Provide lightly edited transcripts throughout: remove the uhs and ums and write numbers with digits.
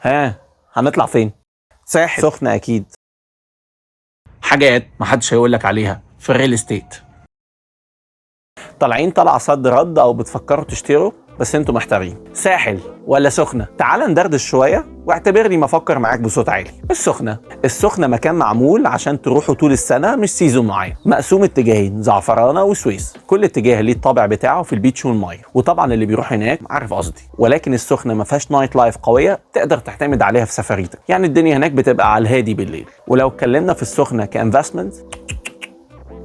ها، هنطلع فين؟ ساحل. سخنة أكيد. حاجات محدش هيقولك عليها في الريل استيت. طالعين طلع صد رد أو بتفكروا تشتروا بس انتوا محتارين ساحل ولا سخنة؟ تعال ندردش شوية واعتبرني ما افكر معاك بصوت عالي. السخنة مكان معمول عشان تروحوا طول السنة، مش سيزون معين، مقسوم اتجاهين، زعفرانة وسويس، كل اتجاه ليه الطابع بتاعه في البيتش والمية، وطبعا اللي بيروح هناك عارف قصدي. ولكن السخنة ما فيهاش نايت لايف قوية تقدر تعتمد عليها في سفريتك، يعني الدنيا هناك بتبقى على الهادي بالليل. ولو اتكلمنا في السخنة كانفستمنت،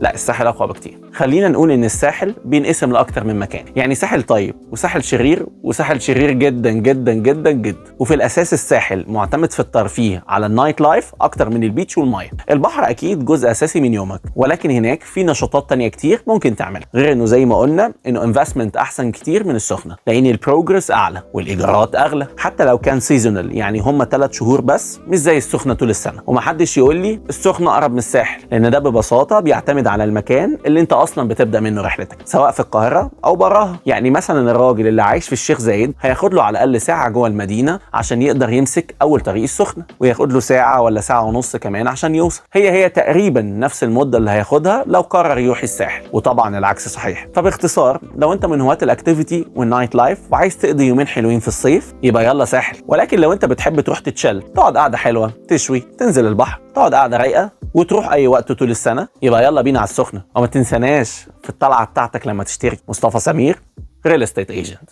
لا الساحل اقوى بكتير. خلينا نقول ان الساحل بينقسم لاكتر من مكان، يعني ساحل طيب وساحل شرير وساحل شرير جدا جدا جدا جدا. وفي الاساس الساحل معتمد في الترفيه على النايت لايف اكتر من البيتش والميه. البحر اكيد جزء اساسي من يومك، ولكن هناك في نشاطات تانية كتير ممكن تعملها، غير انه زي ما قلنا انه انفستمنت احسن كتير من السخنه، لان البروجرس اعلى والايجارات اغلى، حتى لو كان سيزونال، يعني هم 3 شهور بس، مش زي السخنه طول السنه. ومحدش يقول لي السخنه اقرب من الساحل، لان ده ببساطه بيعتمد على المكان اللي انت اصلا بتبدا منه رحلتك، سواء في القاهره او براها. يعني مثلا الراجل اللي عايش في الشيخ زايد هياخد له على الاقل ساعه جوه المدينه عشان يقدر يمسك اول طريق السخنه، وياخد له ساعه ولا ساعه ونص كمان عشان يوصل. هي تقريبا نفس المده اللي هياخدها لو قرر يروح الساحل، وطبعا العكس صحيح. فباختصار، لو انت من هواة الاكتيفيتي والنايت لايف وعايز تقضي يومين حلوين في الصيف، يبقى يلا ساحل. ولكن لو انت بتحب تروح تتشل، تقعد قعده حلوه، تشوي، تنزل البحر، تقعد قعده رايقه وتروح اي وقت طول السنه، يبقى يلا بينا على السخنه. وما تنساناش في الطلعه بتاعتك لما تشتري، مصطفى سمير، ريل استيت ايجنت.